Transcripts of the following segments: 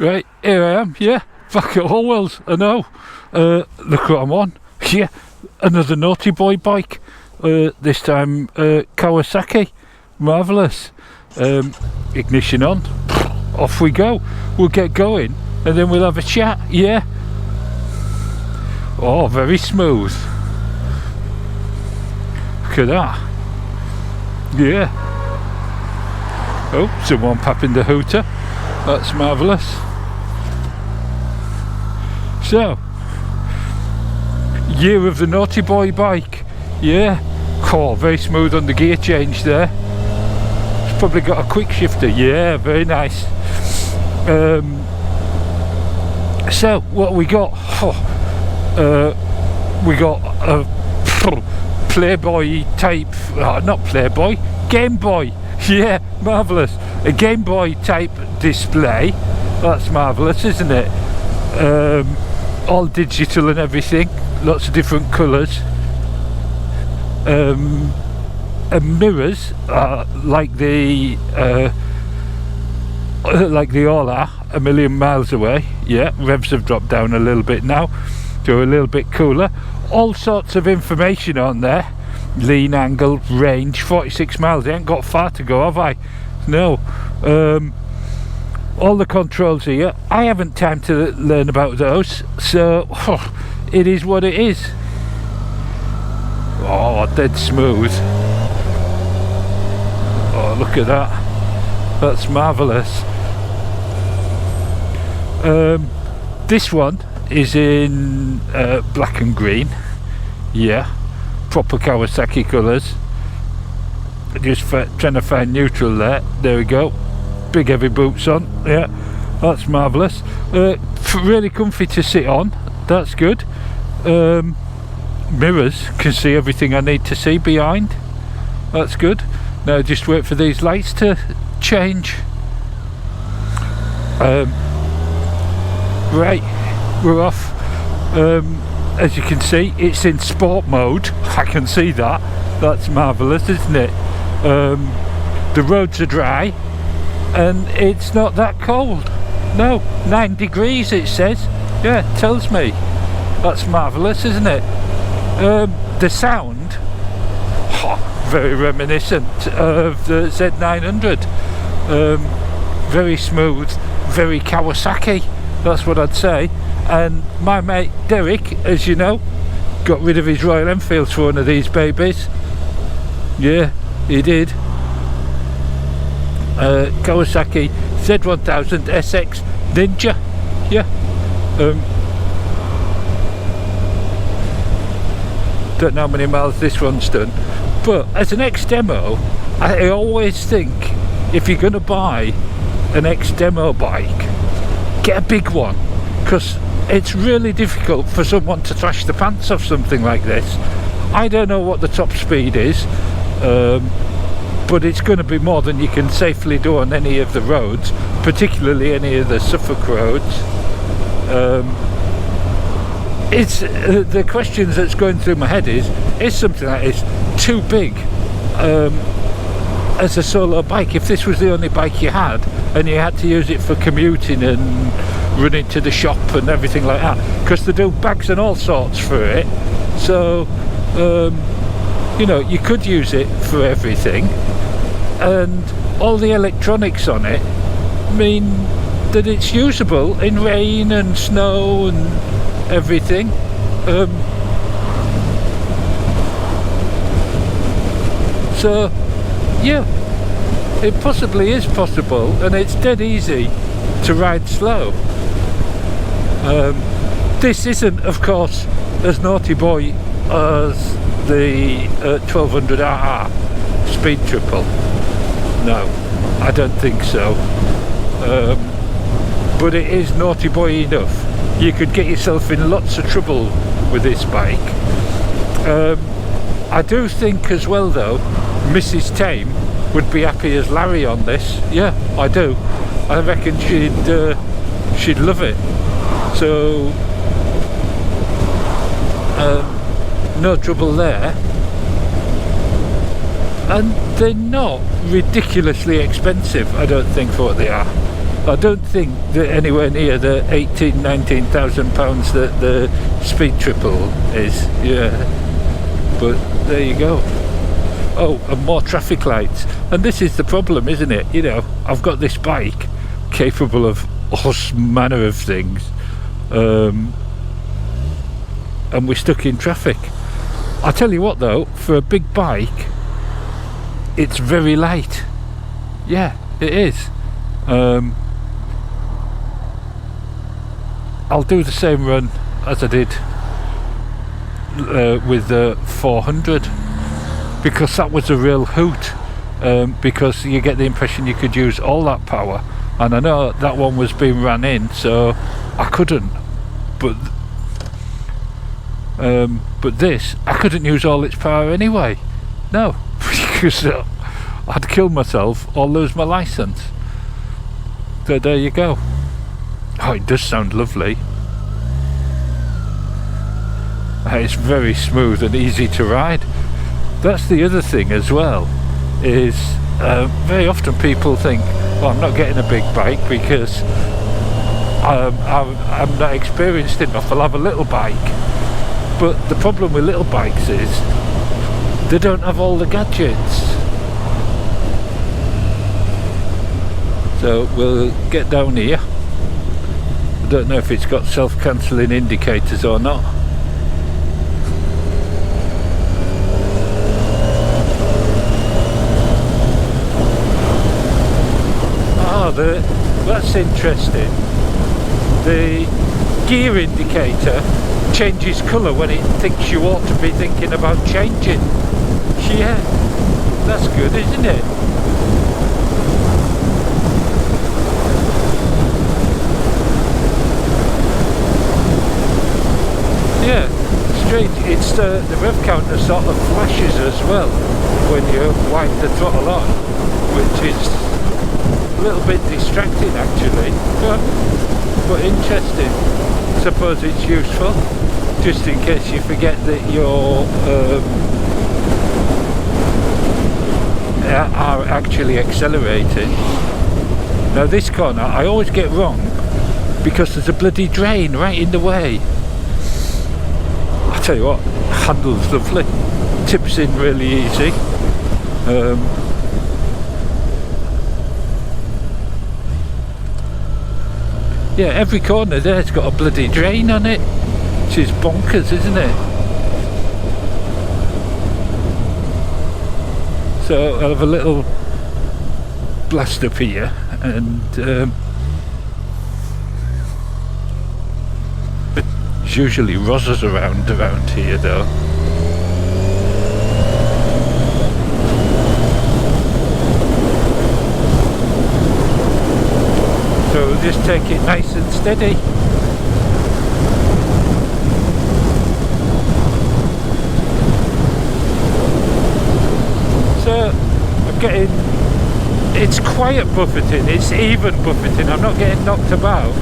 Right, here I am, yeah, back at Hallwell's, I know. Look what I'm on. Yeah, another naughty boy bike. This time Kawasaki. Marvellous. Ignition on. Off we go. We'll get going and then we'll have a chat, yeah. Oh, very smooth. Look at that. Yeah. Oh, someone popping the hooter. That's marvellous. So, year of the naughty boy bike. Yeah. Oh, very smooth on the gear change there. It's probably got a quick shifter. Yeah, very nice. So, what we got? Oh, we got a Playboy type, not Playboy, Game Boy. Yeah, marvellous. A Game Boy type display. That's marvellous, isn't it? All digital and everything, lots of different colours, and mirrors like the all are a million miles away. Yeah, revs have dropped down a little bit now, so a little bit cooler. All sorts of information on there. Lean angle, range, 46 miles. I ain't got far to go, have I? No. All the controls here, I haven't time to learn about those, so it is what it is. Oh, dead smooth. Oh, look at that. That's marvellous. This one is in black and green. Yeah, proper Kawasaki colours. Just trying to find neutral there. There we go. Big heavy boots on. Yeah, that's marvellous. Really comfy to sit on. That's good. Mirrors, can see everything I need to see behind. That's good. Now just wait for these lights to change. Right, we're off. As you can see, it's in sport mode. I can see that. That's marvellous, isn't it? The roads are dry and it's not that cold. No, 9 degrees it says. Yeah, it tells me. That's marvellous, isn't it? The sound, very reminiscent of the Z900. Very smooth, very Kawasaki. That's what I'd say. And my mate Derek, as you know, got rid of his Royal Enfields for one of these babies. Yeah, he did. Kawasaki Z1000SX Ninja. Yeah. Don't know how many miles this one's done, but as an ex-demo, I always think if you're going to buy an ex-demo bike, get a big one, because it's really difficult for someone to thrash the pants off something like this. I don't know what the top speed is, but it's going to be more than you can safely do on any of the roads, particularly any of the Suffolk roads. It's the questions that's going through my head is something like this too big as a solo bike? If this was the only bike you had and you had to use it for commuting and running to the shop and everything like that, because they do bags and all sorts for it, so you know, you could use it for everything, and all the electronics on it mean that it's usable in rain and snow and everything. So yeah, it possibly is possible, and it's dead easy to ride slow. This isn't, of course, as naughty boy as the 1200RR Speed Triple. No, I don't think so. But it is naughty boy enough. You could get yourself in lots of trouble with this bike. I do think as well though, Mrs. Tame would be happy as Larry on this. Yeah, I do. I reckon she'd love it. So no trouble there. And they're not ridiculously expensive, I don't think, for what they are. I don't think that anywhere near the 19,000 pounds that the Speed Triple is. Yeah, but there you go. Oh, and more traffic lights. And this is the problem, isn't it? You know, I've got this bike capable of all manner of things, and we're stuck in traffic. I tell you what though, for a big bike, it's very light. Yeah, it is. I'll do the same run as I did with the 400, because that was a real hoot, because you get the impression you could use all that power, and I know that one was being ran in, so I couldn't, but this, I couldn't use all its power anyway. No, because I'd kill myself or lose my license. So there you go. Oh, it does sound lovely. It's very smooth and easy to ride. That's the other thing as well, is very often people think, well, I'm not getting a big bike because I'm not experienced enough, I'll have a little bike. But the problem with little bikes is they don't have all the gadgets. So we'll get down here. I don't know if it's got self-cancelling indicators or not. That's interesting. The gear indicator changes colour when it thinks you ought to be thinking about changing. Yeah, that's good, isn't it? Yeah, strange. It's the rev counter sort of flashes as well when you wipe the throttle on, which is a little bit distracting actually, but interesting. Suppose it's useful, just in case you forget that you're are actually accelerating. Now this corner I always get wrong because there's a bloody drain right in the way. I tell you what, handles lovely, tips in really easy. Yeah, every corner there's got a bloody drain on it, which is bonkers, isn't it? So I'll have a little blast up here, and there's usually rozzers around here though. So we'll just take it nice and steady. So I'm getting, it's quiet buffeting, it's even buffeting, I'm not getting knocked about,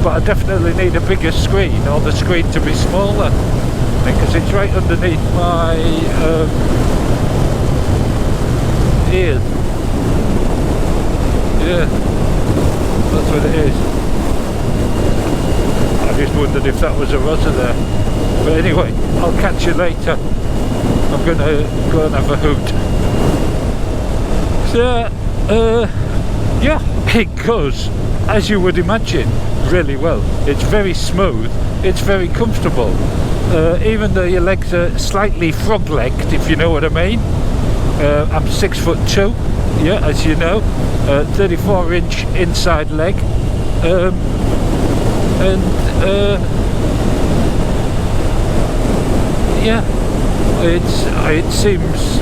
but I definitely need a bigger screen, or the screen to be smaller, because it's right underneath my ears. Yeah. That's what it is. I just wondered if that was a rozzer there. But anyway, I'll catch you later. I'm gonna go and have a hoot. So, yeah, it goes, as you would imagine, really well. It's very smooth, it's very comfortable. Even though your legs are slightly frog-legged, if you know what I mean. I'm 6'2", yeah, as you know, 34-inch inside leg, yeah, it seems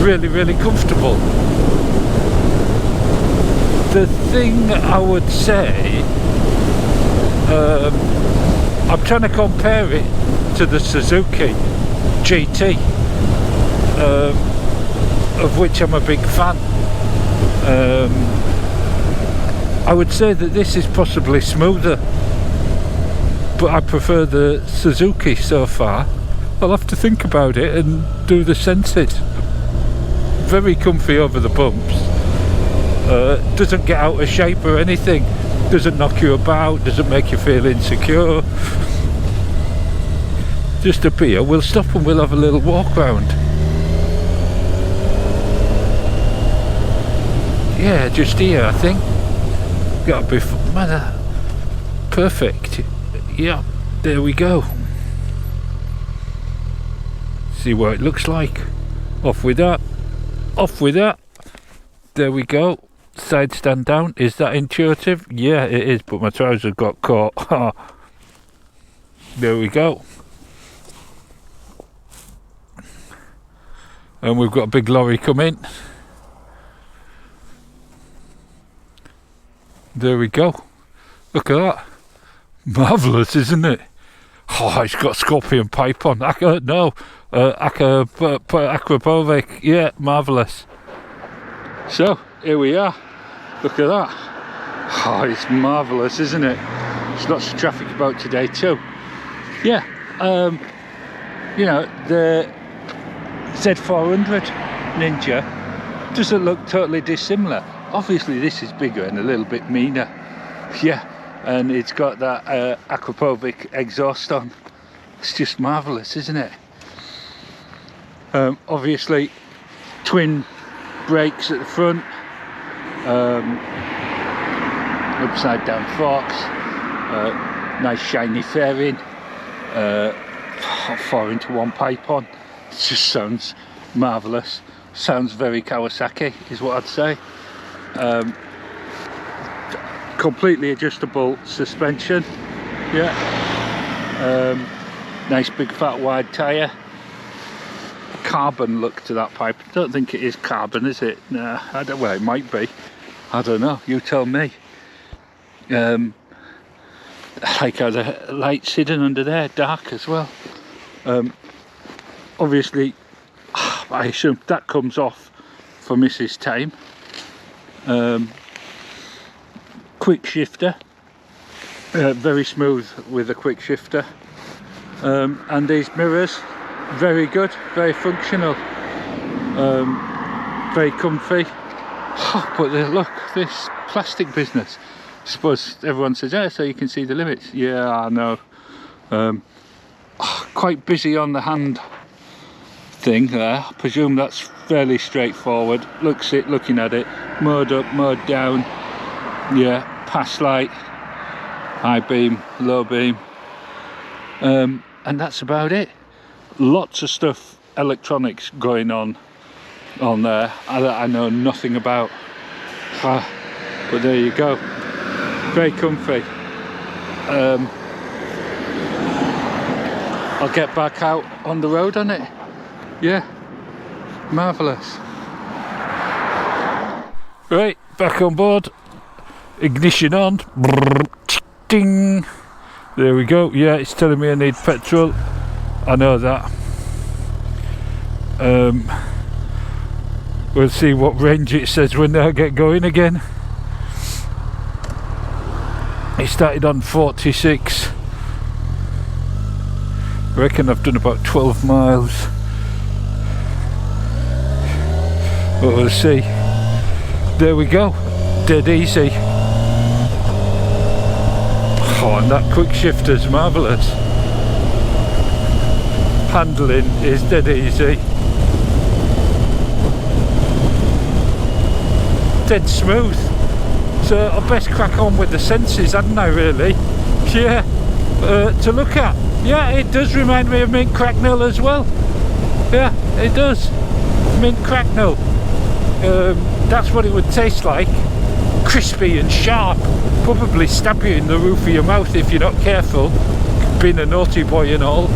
really comfortable. The thing I would say, I'm trying to compare it to the Suzuki GT, of which I'm a big fan. I would say that this is possibly smoother, but I prefer the Suzuki so far. I'll have to think about it and do the senses. Very comfy over the bumps. Doesn't get out of shape or anything, doesn't knock you about, doesn't make you feel insecure. Just up here, we'll stop and we'll have a little walk round. Yeah, just here I think. Gotta be perfect. Yeah, there we go. See what it looks like. Off with that. Off with that. There we go. Side stand down. Is that intuitive? Yeah, it is, but my trousers got caught. There we go. And we've got a big lorry coming. There we go. Look at that. Marvellous, isn't it? Oh, it's got scorpion pipe on. Aquapovic. Yeah, marvellous. So, here we are. Look at that. Oh, it's marvellous, isn't it? There's lots of traffic about today too. Yeah, you know, the Z400 Ninja doesn't look totally dissimilar. Obviously this is bigger and a little bit meaner. Yeah, and it's got that Aquapovic exhaust on. It's just marvellous, isn't it? Obviously twin brakes at the front, upside down forks, nice shiny fairing, 4-into-1 pipe on. It just sounds marvellous. Sounds very Kawasaki is what I'd say. Completely adjustable suspension. Yeah. Nice big fat wide tyre. Carbon look to that pipe. I don't think it is carbon, is it? Nah, I don't. Well, it might be. I don't know. You tell me. Like how the lights hidden under there, dark as well. Obviously, I assume that comes off for Mrs. Time. Quick shifter. Very smooth with a quick shifter. And these mirrors. Very good, very functional, very comfy. Oh, but look, this plastic business. I suppose everyone says, yeah, so you can see the limits. Yeah, I know. Quite busy on the hand thing there. I presume that's fairly straightforward. Looking at it, mode up, mode down. Yeah, pass light, high beam, low beam, and that's about it. Lots of stuff, electronics going on there that I know nothing about. But there you go. Very comfy. I'll get back out on the road on it. Yeah, marvellous. Right, back on board. Ignition on. Ding. There we go. Yeah, it's telling me I need petrol. I know that. We'll see what range it says when I get going again. It started on 46. I reckon I've done about 12 miles. But we'll see. There we go. Dead easy. Oh, and that quick shifter's marvellous. Handling is dead easy. Dead smooth. So I best crack on with the senses, hadn't I, really? Yeah. To look at. Yeah, it does remind me of mint cracknel as well. Yeah, it does. Mint cracknel. That's what it would taste like. Crispy and sharp. Probably stab you in the roof of your mouth if you're not careful. Being a naughty boy and all.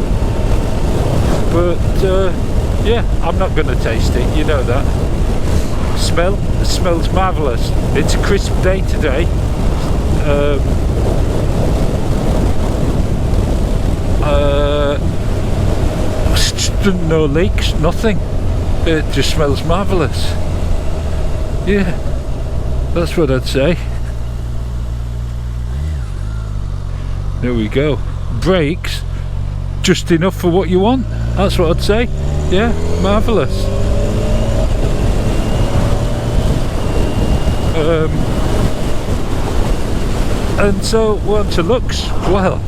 But yeah, I'm not going to taste it, you know that. It smells marvellous. It's a crisp day today. No leaks, nothing. It just smells marvellous. Yeah, that's what I'd say. There we go. Brakes, just enough for what you want. That's what I'd say. Yeah, marvellous. And so once it looks, well,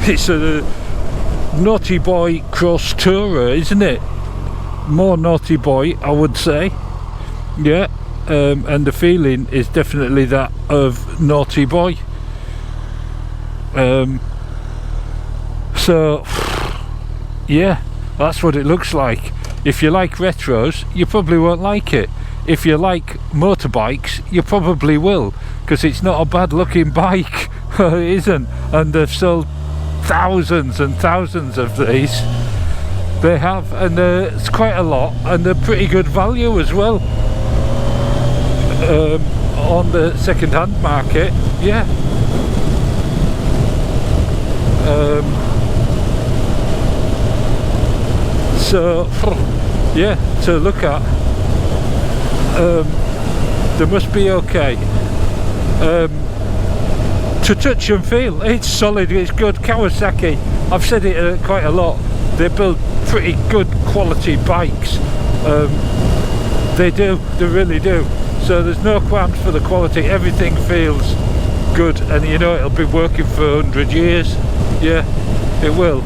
it's a naughty boy cross tourer, isn't it? More naughty boy, I would say. Yeah, and the feeling is definitely that of naughty boy. So yeah, that's what it looks like. If you like retros, you probably won't like it. If you like motorbikes, you probably will, because it's not a bad looking bike. It isn't, and they've sold thousands and thousands of these. They have, and it's quite a lot, and they're pretty good value as well on the second-hand market. Yeah. So yeah, to look at. They must be okay. To touch and feel, it's solid, it's good. Kawasaki, I've said it quite a lot, they build pretty good quality bikes. They do, they really do. So there's no qualms for the quality, everything feels good, and you know it'll be working for 100 years. Yeah, it will.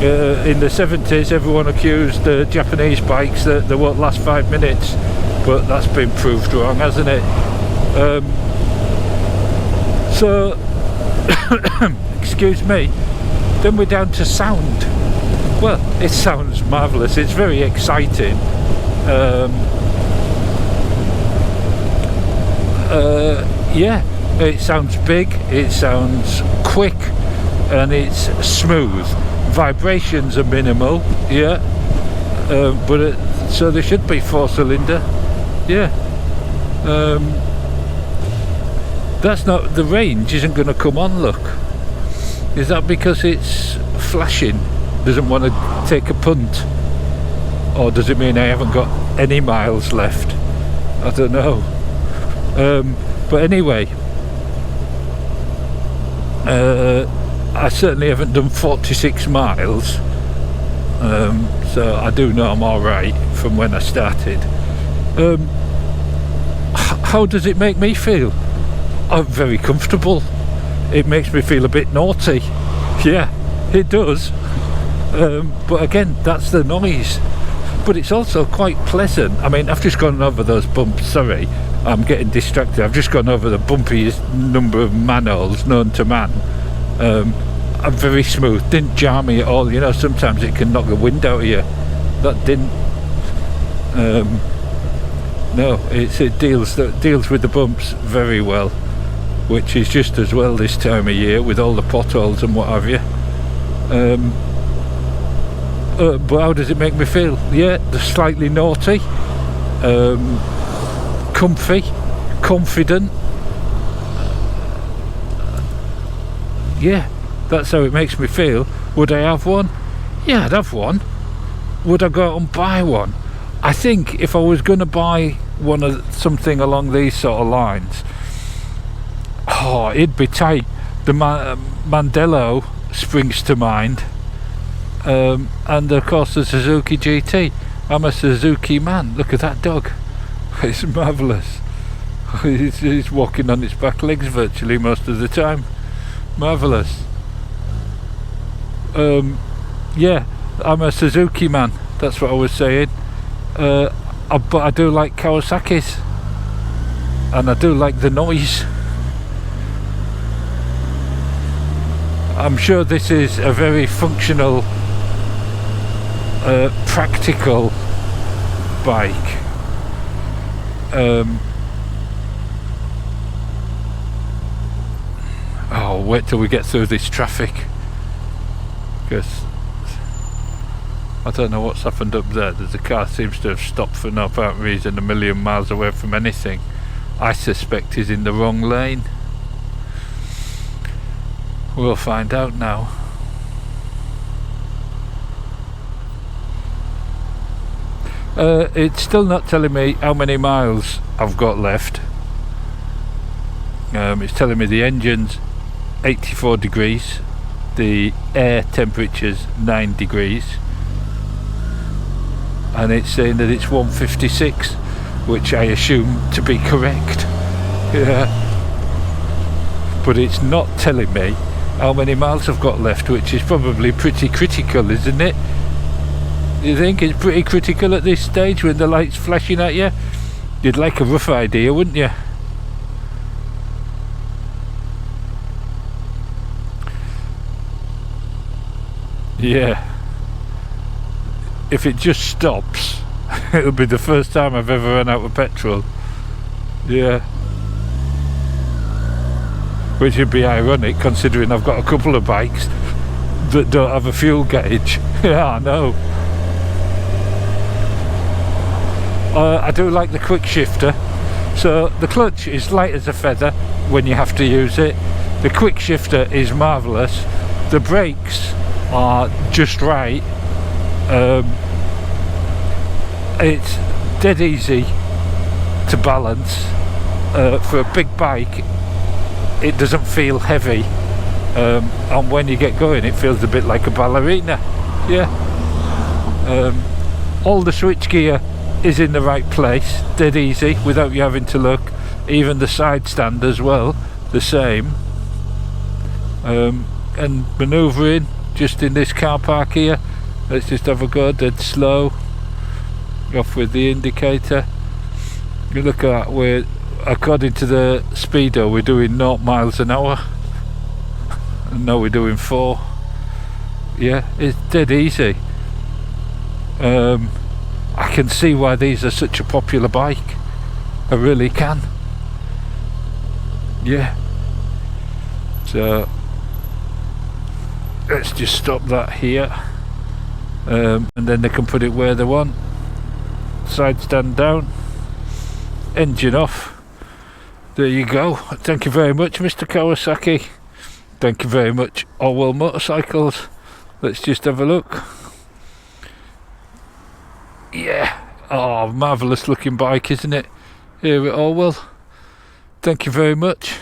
In the 70s everyone accused Japanese bikes that they won't last 5 minutes, but that's been proved wrong, hasn't it? So excuse me, then we're down to sound. Well, it sounds marvellous, it's very exciting. Yeah, it sounds big, it sounds quick, and it's smooth. Vibrations are minimal, yeah, but so they should be 4-cylinder, yeah. That's not, the range isn't going to come on, look. Is that because it's flashing, doesn't want to take a punt, or does it mean I haven't got any miles left? I don't know. But anyway, I certainly haven't done 46 miles, so I do know I'm alright from when I started. How does it make me feel? I'm very comfortable. It makes me feel a bit naughty. Yeah, it does. But again, that's the noise. But it's also quite pleasant. I mean, I've just gone over those bumps, sorry, I'm getting distracted. I've just gone over the bumpiest number of manholes known to man. I'm very smooth, didn't jar me at all. You know, sometimes it can knock the wind out of you. That didn't. No, it deals with the bumps very well, which is just as well this time of year with all the potholes and what have you. But how does it make me feel? Yeah, they're slightly naughty, comfy, confident. Yeah, that's how it makes me feel. Would I have one? Yeah, I'd have one. Would I go out and buy one? I think if I was going to buy one of something along these sort of lines, oh, it'd be tight. The Mandello springs to mind, and of course the Suzuki GT. I'm a Suzuki man. Look at that dog. It's marvellous. He's walking on its back legs virtually most of the time. Marvellous. Yeah, I'm a Suzuki man, that's what I was saying. But I do like Kawasaki's, and I do like the noise. I'm sure this is a very functional, practical bike. Oh, wait till we get through this traffic, because I don't know what's happened up there. There's a car seems to have stopped for no apparent reason, a million miles away from anything. I suspect he's in the wrong lane. We'll find out now. It's still not telling me how many miles I've got left. It's telling me the engine's 84 degrees, the air temperature's 9 degrees, and it's saying that it's 156, which I assume to be correct. Yeah, but it's not telling me how many miles I've got left, which is probably pretty critical, isn't it? You think it's pretty critical at this stage when the light's flashing at you? You'd like a rough idea, wouldn't you? Yeah. If it just stops, it'll be the first time I've ever run out of petrol. Yeah. Which would be ironic considering I've got a couple of bikes that don't have a fuel gauge. Yeah, I know. I do like the quick shifter. So the clutch is light as a feather when you have to use it. The quick shifter is marvellous. The brakes are just right. It's dead easy to balance. For a big bike, it doesn't feel heavy, and when you get going it feels a bit like a ballerina. Yeah. All the switchgear is in the right place, dead easy without you having to look. Even the side stand as well, the same. And manoeuvring just in this car park here, let's just have a go, dead slow, off with the indicator. You look at where, according to the speedo, we're doing 0 miles an hour, and now we're doing 4. Yeah, it's dead easy. I can see why these are such a popular bike. I really can. Yeah. So let's just stop that here, and then they can put it where they want. Side stand down, engine off. There you go. Thank you very much, Mr. Kawasaki. Thank you very much, Orwell Motorcycles. Let's just have a look. Yeah, oh, marvellous looking bike, isn't it? Here at Orwell. Thank you very much.